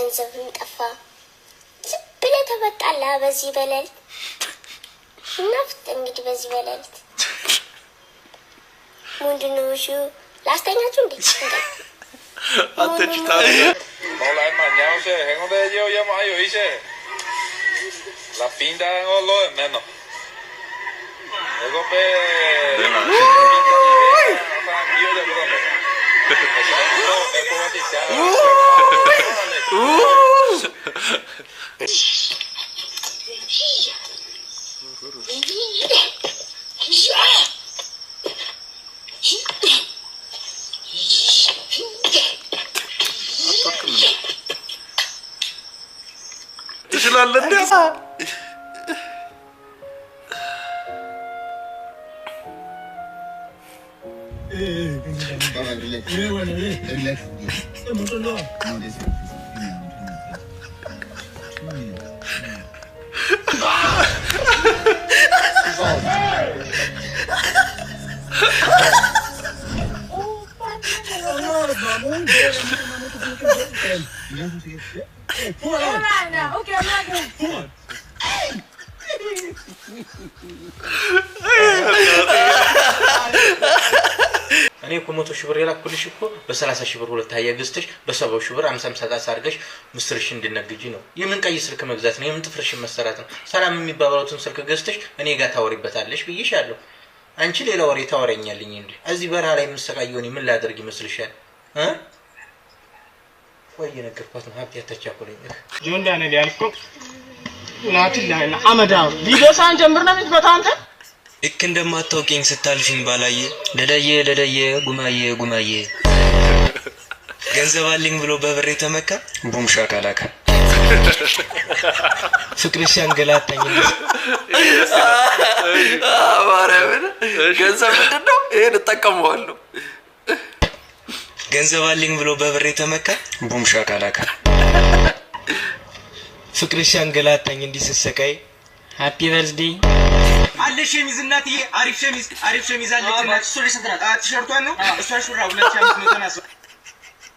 ገንዘብም ጠፋ። ዝም ብለህ ተበጣላ በዚህ በሌሊት ናፍጥ። እንግዲህ በዚህ በሌሊት ምንድነው እሺ? ላስተኛችሁ እንዴ? አትችታ Hola, mañana se vengo de yo ya mayo dice. La pinta en lo menos. Luego pe ትችላለህ እንዴ? እኔ እኮ 100 ሺህ ብር የላኩልሽ እኮ በ30 ሺህ ብር ሁለት አህያ ገዝተሽ በ70 ሺህ ብር 50 ሰጣት አድርገሽ ምስርሽ እንድነግጂ ነው። የምን ቀይ ስልክ መግዛት ነው? የምን ጥፍርሽን መሰራት ነው? ሰላም የሚባባሉትን ስልክ ገዝተሽ እኔ ጋር ታወሪበታለሽ ብዬሻለሁ። አንቺ ሌላ ወሬ ታወረኛልኝ እንዴ? እዚህ በረሃ ላይ የምሰቃየው እኔ ምን ላደርግ ይመስልሻል? ወይ የነገርኳት ነው ሀብት ያተቻኮለኝ ጆን ዳንኤል ያልኩ ናትላና አመዳ ቪዲዮሳን ጀምር ነው የምትመጣው አንተ ልክ እንደማታውቂኝ ስታልፊኝ ባላየ ለደየ ጉማዬ ገንዘብ አለኝ ብሎ በብሬ ተመካ ቡምሻ ካላካ ፍቅርሽ ያንገላታኝ ማርያምን ገንዘብ ምንድነው? ይሄን ተጠቀመዋለሁ። ገንዘብ አለኝ ብሎ በብሬ ተመካ ቡምሻ ካላካ ፍቅርሽ ያንገላታኝ እንዲስሰቃይ ሃፒ በርዝዴይ አለሽ ሸሚዝ እናትዬ አሪፍ ሸሚዝ አለችና እሱ ለሰንትራት ቲሸርቷን ነው እሷ ሹራ 2500 ናስ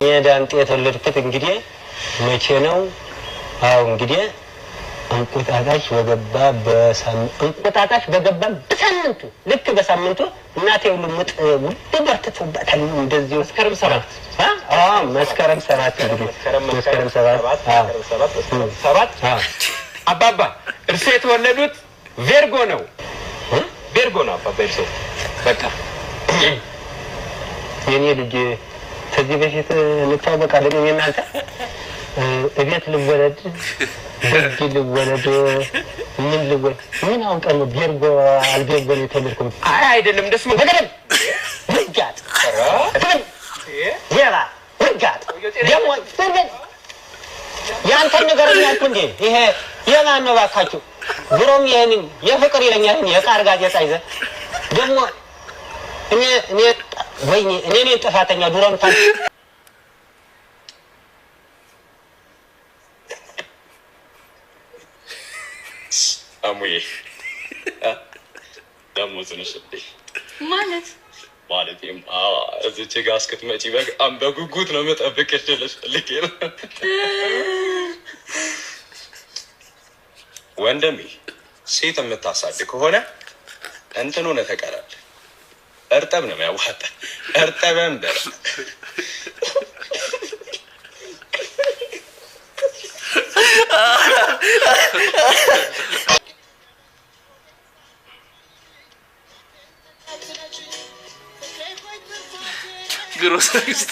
የዳንጤ የተወለድኩት እንግዲህ መቼ ነው? አው እንግዲህ እንቁጣጣሽ በገባ በሳምንቱ ልክ በሳምንቱ እናቴ ሁሉ ምጥ ውድ በርትቶባታል። እንደዚህ መስከረም 7 መስከረም 7 እንግዲህ መስከረም 7 አባባ እርሱ የተወለዱት ቬርጎ ነው አባባ እርሱ በቃ የኔ ልጅ ከዚህ በፊት እንተዋወቃለን። እኔ እናንተ እቤት ልወለድ ምን አውቀን ነው ቬርጎ አልቬርጎ ነው የተወለድኩት? አይደለም እንደሱ በገደም ወጋት የራ ወጋት ደግሞ ፍርድ ያንተ ነገር ያልኩ እንዴ ይሄ የማን ነው ባካችሁ? ድሮም ይሄንን የፍቅር ይለኛል የቃር ጋዜጣ ይዘ ደግሞ እኔ ነኝ ጥፋተኛ። ድሮም ታን አሙዬ ደሞ ዝነሽልኝ ማለቴም እዚች ጋር እስክትመጪ በጣም በጉጉት ነው የምጠብቅሽ ልልሽ ወንድሜ ሴት የምታሳድግ ከሆነ እንትኑ ነው ተቀራል እርጠብ ነው የሚያዋጣ እርጠበን በረ ግሮሰሪስት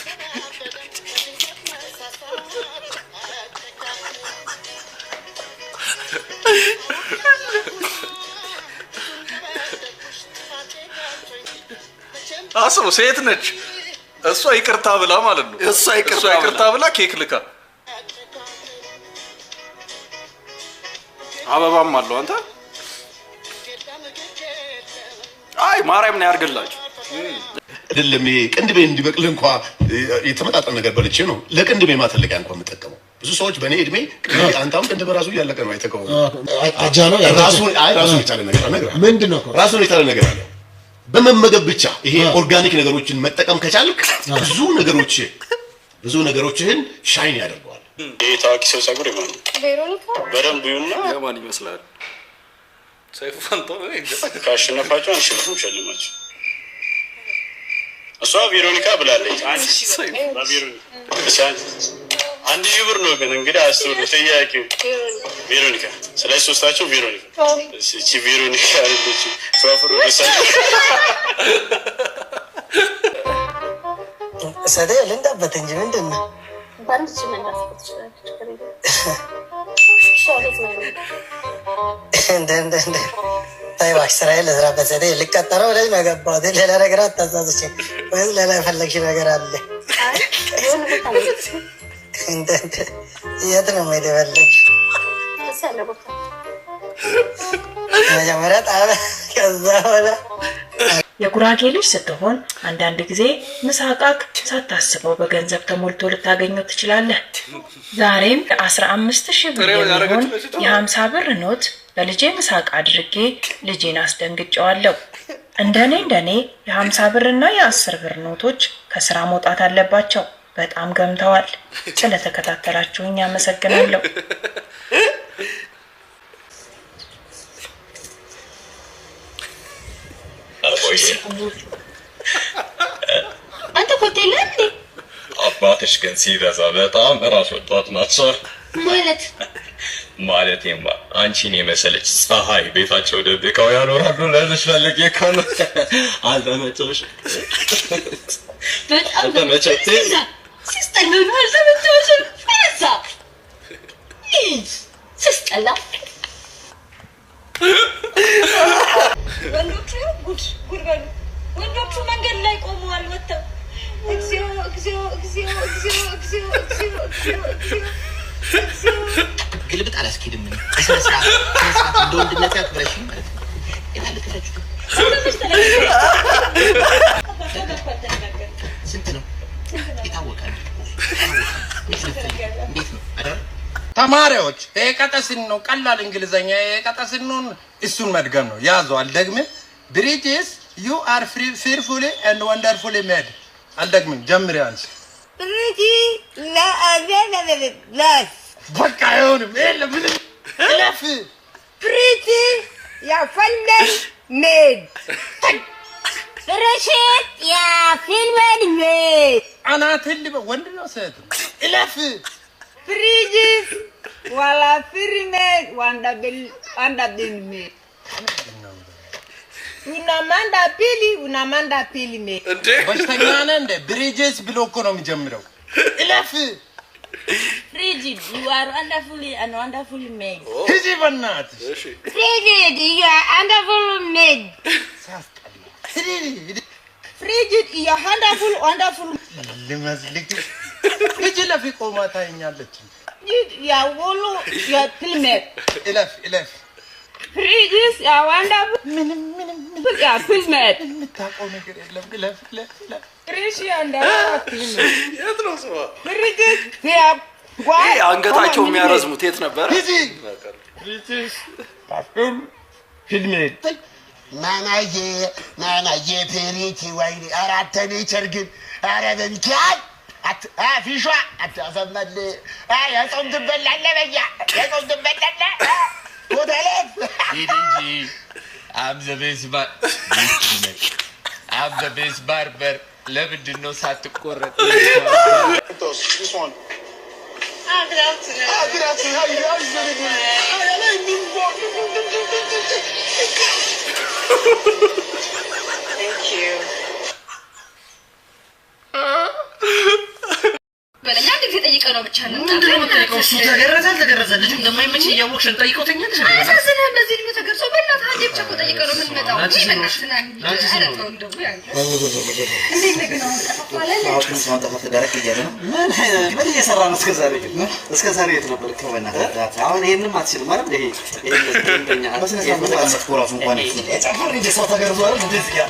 አስቡ፣ ሴት ነች እሷ ይቅርታ ብላ ማለት ነው። እሷ ይቅርታ ብላ ኬክ ልካ አበባም አለው። አንተ አይ ማርያም ነው ያርግላችሁ። አይደለም ቅንድቤ እንዲበቅል እንኳን የተመጣጣነ ነገር በልቼ ነው ለቅንድቤ ማተለቂያ እንኳን የምጠቀመው። ብዙ ሰዎች በእኔ እድሜ አንተም ቅንድብ ራሱ እያለቀ ነው አይተከው አጃ ነው ራሱ የቻለ ነገር ነው። ምንድነው ራሱ የቻለ ነገር አለ። በመመገብ ብቻ ይሄ ኦርጋኒክ ነገሮችን መጠቀም ከቻልክ ብዙ ነገሮችህን ሻይን ያደርገዋል። ታዋቂ ሰው ጸጉር ይማን ቬሮኒካ በደንብ ይሁንና የማን ይመስላል? ሰይፉ ፋንታሁን ነው እንዴ? ካሸነፋችሁ አንሽልም ሸልማችሁ እሷ ቬሮኒካ ብላለች። አንቺ በቬሮኒካ አንድ ሺህ ብር ነው ግን እንግዲህ አስተውሉ ጥያቄው ቬሮኒካ ስለዚህ ሶስታችሁ ቬሮኒካ እቺ ቬሮኒካ አይደለች ሶፍሩ በሰል ሰደ ለንዳበት እንጂ ምንድነው ባንቺ መናፍቆት ይችላል እንደ ታይዋሽ ስራዬ ለዝራበት ሰደ ልቀጠረው ላይ መገባት ሌላ ነገር አታዛዝሽ ወይስ ሌላ ፈለግሽ ነገር አለ? የት ነው የደበለሽ? መጀመሪያ ጣለ ከዛ በኋላ የጉራጌ ልጅ ስትሆን አንዳንድ ጊዜ ምሳቃክ ሳታስበው በገንዘብ ተሞልቶ ልታገኘው ትችላለህ። ዛሬም 15,000 ብር የሚሆን የ50 ብር ኖት በልጄ ምሳቃ አድርጌ ልጄን አስደንግጨዋለሁ። እንደኔ የ50 ብርና የ10 ብር ኖቶች ከስራ መውጣት አለባቸው። በጣም ገምተዋል። ስለተከታተላችሁኝ አመሰግናለሁ። አንተ ኮቴል እንዴ? አባትሽ ግን ሲበዛ በጣም ራስ ወጣት ናቸው ማለቴማ አንቺን የመሰለች ፀሐይ ቤታቸው ደብቀው ያኖራሉ። ለልጅ ፈልጌ ከሆነ አልተመቸሽ? በጣም አልተመቸሽ? ሲስተላ ነው አልተመቸሽ? ፈዛ ሲስተላ ወንዶቹ ጉድ በሉ። ወንዶቹ መንገድ ላይ ቆመዋል ወጥተው እግዚኦ እግዚኦ እግዚኦ እግዚኦ እግዚኦ እግዚኦ እግዚኦ ግልብጥ አላስኪድም ምን አስራ እንደወንድነት ያክብረሽ ማለት ነው። የታለከታችሁ ስንት ነው ይታወቃል? እንዴት ነው አይደል? ተማሪዎች የቀጠስን ነው ቀላል እንግሊዘኛ የቀጠስን ነው እሱን መድገም ነው ያዘው አልደግምም። ብሪጅስ you are fearfully and wonderfully made አልደግምም ጀምሪ አንቺ ብሪጂ ላስ በቃ አይሆንም የለም ምንም እለፍ ብሪጂ ያፈለን ሜድ ፍረሽት ያፊልመን ሜድ አናትል ወንድ ነው ሴት እለፍ ፍሪጅስ ዋላ ፍሪሜድ ዋንዳብል ሜድ unamanda pili me እንዴ በስተኛ ነህ እንደ ብሪጅስ ብሎ እኮ ነው የሚጀምረው እለፍ Frigid, you are wonderfully made. ሂጂ በእናትሽ እሺ Frigid, you are wonderfully made. Frigid, you are wonderful ልመስልክ ሂጂ ለፊ ቆማ ታየኛለች you are wolo you are filmed እለፍ Frigid, you are wonderful you are filmed የምታውቀው ነገር የለም እለፍ Christian የት ነው ሰው Frigid, you are አንገታቸው የሚያረዝሙት የት ነበር? ማናዬ ፔሪቲ ወይኔ አራተ ኔቸር ግን አረ በሚካል ፊሿ አታሰመል የጾም ትበላለህ በያ የጾም ትበላለህ ሆቴሌት I'm the best barber ለምንድን ነው ሳትቆረጥ Grazie. Thank you. በለኛ እንዴት ተጠይቀው ነው ብቻ ነው እሱ ተገረዘ ልጅ እንደማይመች እያወቅሽ እንጠይቀው ተኛለሽ አሳዝነህ በዚህ ልጅ ተገርጾ በእናትህ አንዴ ብቻ እኮ ጠይቀው ነው የምንመጣው እንጂ በእናትህ አረተው እንደው ምን እየሰራ ነው እስከ ዛሬ የት ነበር ከበእናትህ አሁን ይሄንም አትችልም ማለት ይሄ እንደኛ አስነሳት ኮራሱ እንኳን ጫፈር እንደ ሰው ተገርዞ አይደል እንደዚህ ያ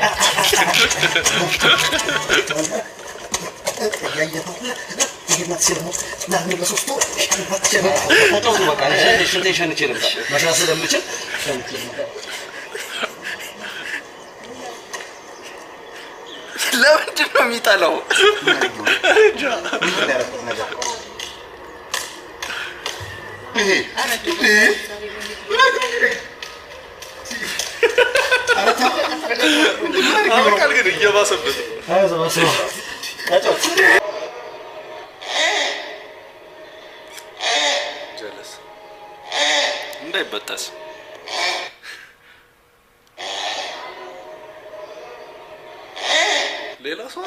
ይሄናት ሲልሙ ናምን በሶስቱ ፎቶው በቃ ሸንቴሽን ይችላል መስራት ስለምችል ለምንድን ነው የሚጠላው? አበቃል ግን እየባሰበት ጀለስ እንዳይበጠስ ሌላ ሰው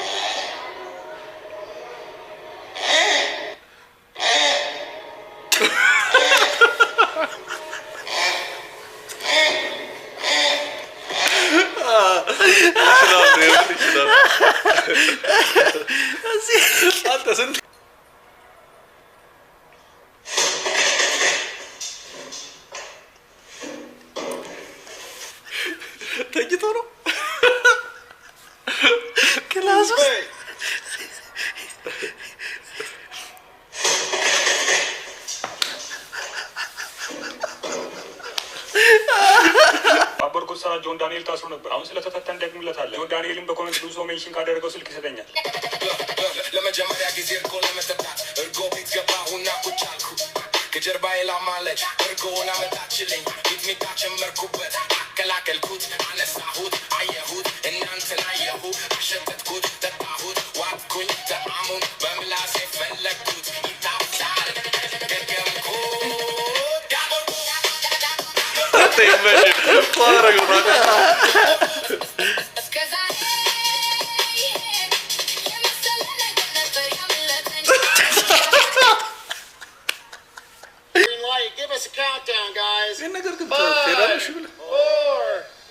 ተኝቶ ነው ክላስ ውስጥ አበርኩ ሰራ ጆን ዳንኤል ታስሮ ነበር። አሁን ስለተፈታ እንደግምለታል። ጆን ዳንኤልን በኮሜንት ብዙ ሰው ሜንሽን ካደረገው ስልክ ይሰጠኛል። ለመጀመሪያ ጊዜ እርጎ ለመጠጣት እርጎ ቤት ገባሁና ቁጭ አልኩ። ከጀርባዬ ላማለች እርጎውን አመጣችልኝ። ሚጥሚጣ ጨመርኩበት አቀላቀልኩት አነሳሁት አየሁት እናንተን አየሁ አሸተትኩት ጠጣሁት ዋጥኩኝ ጣዕሙን በምላሴ ፈለግኩት ይጣፍጣል ገገምኩት Give us a countdown, guys. 5, 4,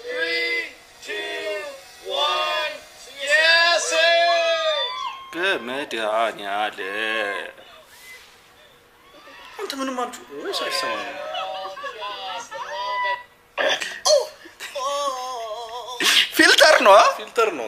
3, 2, 1. Yes, በመድኃኒዓለ አንተ ምንም አንተ ወይስ አይሰማም? ፊልተር ነው ፊልተር ነው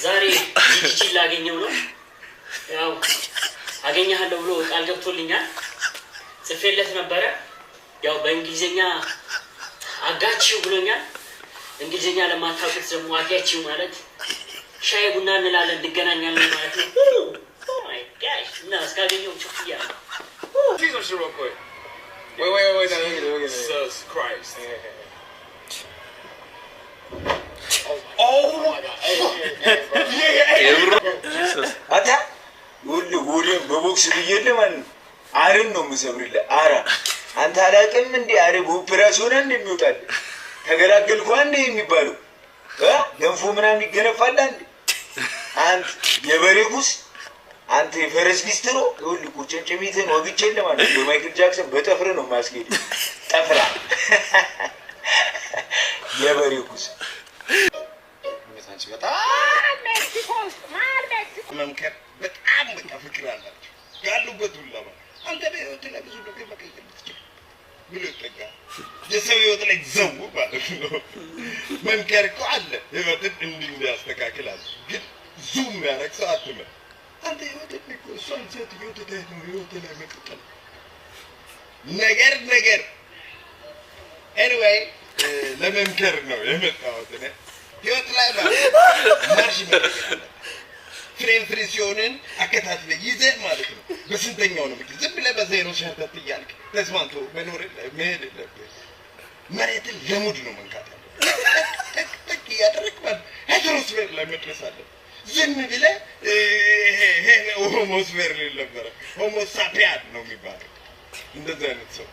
ዛሬ ጂጂ ላገኘው ነው ያው አገኘሃለሁ ብሎ ቃል ገብቶልኛል ጽፌለት ነበረ ያው በእንግሊዘኛ አጋቺው ብሎኛል እንግሊዘኛ ለማታውቁት ደግሞ አጋቺው ማለት ሻይ ቡና እንላለን እንገናኛለን ማለት ነው ኦ ማይ ጋሽ እና እስካገኘው ቸፍያ Jesus real quick. Wait. Jesus Christ. Oh my God. Ata ውል በቦክስ ብዬለ ማን አረን ነው ምሰብርለ አራ አንተ አላቀም እንዴ አረ ኦፕሬሽን እንደሚወጣል ተገላገልኩ አንዴ የሚባለው ገንፎ ምናምን ይገነፋል አንዴ አንተ የበሬኩስ አንተ የፈረስ ሊስትሮ ይሁን ቁጭንጭሚትን ወግቼለ ማለት ነው ማይክል ጃክሰን በጠፍረ ነው ማስጌድ ጠፍራ የበሬኩስ በጣም ሜክሲኮ መምከር በጣም በቃ ፍቅር አላቸው ያሉበት ሁላ አንተ በህይወት ላይ ብዙ ነገር መቀየር ትችል ብሎ ጠጋ የሰው ህይወት ላይ ዘው ማለት ነው መምከር እኮ አለ ህይወትን እንዲያስተካክል አለ ግን ዙም ያደረግ ሰው አትመ አንተ ህይወት እኮ እሷን ሴት ህይወት ላይ ነው ህይወት ላይ መቀጠል ነገር anyway ለመምከር ነው የመጣሁት እኔ ህይወት ላይ ማርሽ መቀየር ፍሬንፍሬሲዮንን አከታትለ ይዘህ ማለት ነው በስንተኛው ነው ምክር ዝም ብለህ በዜሮ ሸርተት እያልክ ተስማምቶ መኖር መሄድ የለብህ መሬትን ለሙድ ነው መንካት ያለብህ እያደረግ ማለት ሄትሮስፌር ላይ መድረስ አለ። ዝም ብለህ ሆሞስፌር ሊል ነበረ። ሆሞ ሳፒያን ነው የሚባለው። እንደዚህ አይነት ሰው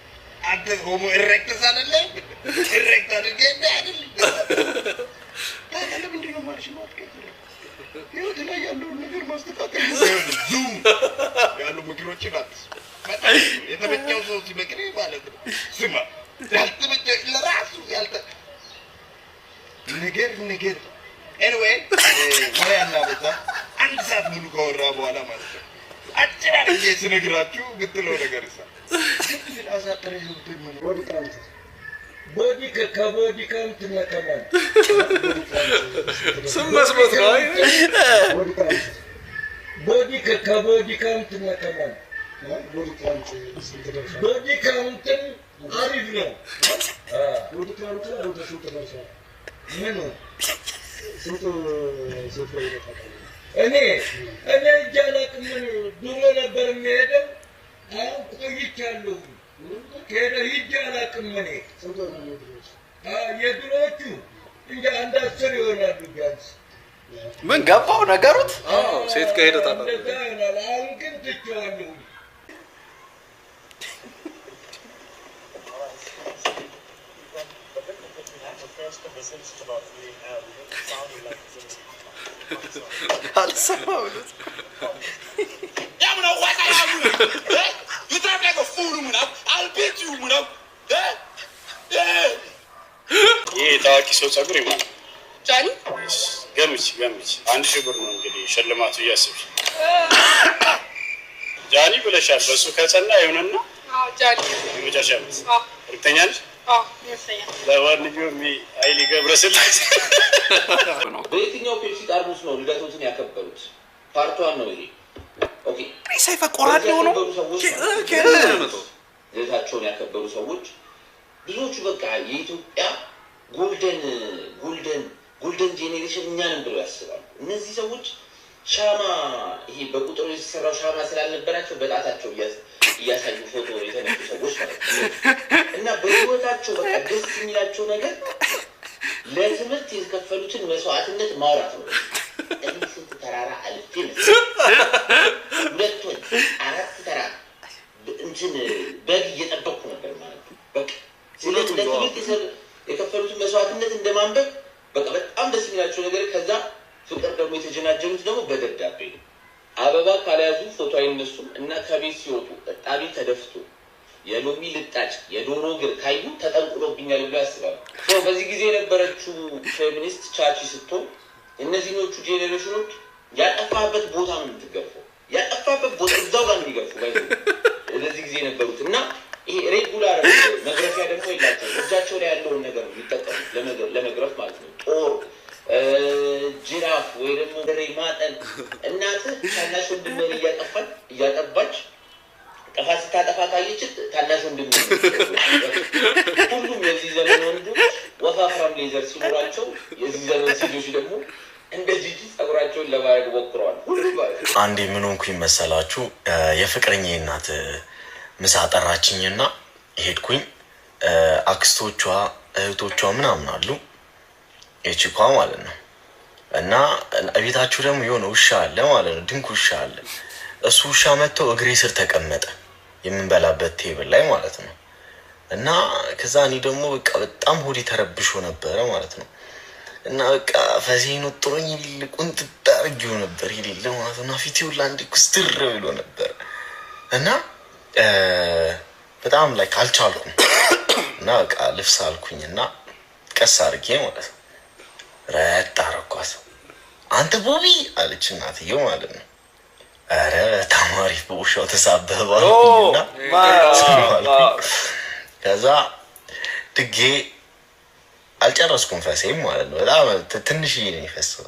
አንተ ሆሞ ኢሬክተስ አይደለም? ኢሬክት አድርገህ እንደ አይደል? ለምንድን ነው ማርሽ ማትቀበለው? ህይወት ላይ ያለውን ነገር ማስተካከል ዙም ያሉ ምክሮችን አትስ የተመቸው ሰው ሲመክር ማለት ነው። ስማ ያልተመቸው ለራሱ ያልተ ነገር ኤኒዌይ ወሬ ያናበዛ አንድ ሰዓት ሙሉ ከወራ በኋላ ማለት ነው። አጭራርጌ ስነግራችሁ ብትለው ነገር ይሳ አሳጥረ ቦዲ ከቦዲ ካውንት ነከማል ስም መስሎት ነው። ቦዲ ከቦዲ ካውንት ነከማል ቦዲ ካውንትን አሪፍ ነው። ቦዲ ካውንት ወደ ሹት ተደርሷል። ምን ነው እኔ እጃላቅም ድሮ ነበር የሚሄደው። አሁን ቆይቻለሁ። ከሄደ ሂጅ አላቅም። እኔ የድሮዎቹ እንደ አንድ 10 ይሆናሉ ቢያንስ። ምን ገባው ነገሩት? ሴት ከሄደ ታዲያ እንደዛ ይሆናል። አሁን ግን ትቼዋለሁ። You drive like a fool, I'll beat you, ይሄ ታዋቂ ሰው ጸጉር ይማል ጃኒ ገምች 1000 ብር ነው እንግዲህ ሽልማቱ እያስብሽ ጃኒ ብለሻል። በሱ ከጸና ይሁንና ጃኒ የመጨረሻ ነው። እርግጠኛ ነሽ? ይመስለኛል። ለማንኛውም ኃይሌ ገብረስላሴ በየትኛው ፔፕሲ ጠርሙስ ነው ልደቶትን ያከበሩት? ፓርቷን ነው ይሄ። ኦኬ ሰይፈ ቆራጥ ነው ልደታቸውን ያከበሩ ሰዎች ብዙዎቹ በቃ የኢትዮጵያ ጎልደን ጄኔሬሽን እኛንም ብለው ያስባሉ። እነዚህ ሰዎች ሻማ ይሄ በቁጥር የተሰራው ሻማ ስላልነበራቸው በጣታቸው እያሳዩ ፎቶ የተነሱ ሰዎች ማለት ነው። እና በህይወታቸው በቃ ደስ የሚላቸው ነገር ለትምህርት የከፈሉትን መስዋዕትነት ማውራት ነው። ስንት ተራራ አልፌ ሁለት ወር 4 ተራራ እንትን በግ እየጠበቅኩ ነበር ማለት ነው። በቃ ስለዚህ ለትምህርት የከፈሉትን መስዋዕትነት እንደማንበብ በቃ በጣም ደስ የሚላቸው ነገር። ከዛ ፍቅር ደግሞ የተጀናጀኑት ደግሞ በደብዳቤ ነው። አበባ ካልያዙ ፎቶ አይነሱም እና ከቤት ሲወጡ እጣቢ ተደፍቶ የሎሚ ልጣጭ የዶሮ እግር ካዩ ተጠንቁሎብኛል ብሎ ያስባሉ። በዚህ ጊዜ የነበረችው ፌሚኒስት ቻቺ ስትሆን እነዚህኞቹ ጄኔሬሽኖች ያጠፋበት ቦታ ነው የምትገርፈው። ያጠፋበት ቦታ እዛው ጋር የሚገርፉ በዚህ ጊዜ የነበሩት እና ይሄ ሬጉላር መግረፊያ ደግሞ የላቸው። እጃቸው ላይ ያለውን ነገር የሚጠቀሙት ለመግረፍ ማለት ነው። ጦር ጅራፍ ወይ ደግሞ ደሬ ማጠን። እናትህ ታናሽ ወንድምህን እያጠባች ጥፋት ስታጠፋ ካየችት ታናሽ ወንድምህን ሁሉም የዚህ ዘመን ወንዶች ወፋፍራም ሌዘር ሲኖራቸው የዚህ ዘመን ሴቶች ደግሞ እንደዚህ ጸጉራቸውን ለማድረግ ሞክረዋል። አንዴ ምን ሆንኩኝ መሰላችሁ? የፍቅረኛዬ እናት ምሳ ጠራችኝና ሄድኩኝ። አክስቶቿ እህቶቿ ምናምን አሉ የቺኳ ማለት ነው። እና ቤታችሁ ደግሞ የሆነ ውሻ አለ ማለት ነው፣ ድንክ ውሻ አለ። እሱ ውሻ መጥቶ እግሬ ስር ተቀመጠ የምንበላበት ቴብል ላይ ማለት ነው። እና ከዛ እኔ ደግሞ በቃ በጣም ሆዴ ተረብሾ ነበረ ማለት ነው። እና በቃ ፈሴን ወጥሮኝ ልቁን ትዳርጊው ነበር ይሌለ ማለት ነው። ፊቴ ሁላ እንዲ ኩስትር ብሎ ነበር እና በጣም ላይ አልቻልኩም። እና በቃ ልብስ አልኩኝና ቀስ አድርጌ ማለት ነው ረጥ አረኳት። አንተ ቦቢ አለች እናትየው ማለት ነው። አረ ተማሪ በውሻው ተሳበባልና ከዛ ድጌ አልጨረስኩም ፈሴም ማለት ነው። በጣም ትንሽዬ ነው የፈሰው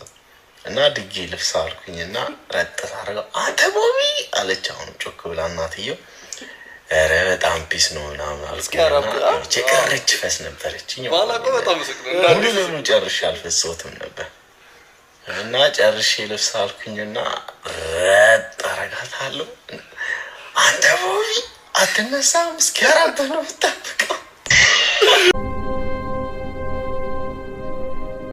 እና ድጌ ልብስ አልኩኝና ረጥ አረጋ። አንተ ቦቢ አለች አሁን ጮክ ብላ እናትየው። አረ በጣም ፒስ ነው ምናምን አልኩኝና ቸቀረች ፈስ ነበረችኝ ሙሉንም ጨርሼ አልፈሰውትም ነበር። እና ጨርሼ ልብስ አልኩኝና ረጥ አረጋታለሁ። አንተ ቦቢ አትነሳም እስኪ አራት ነው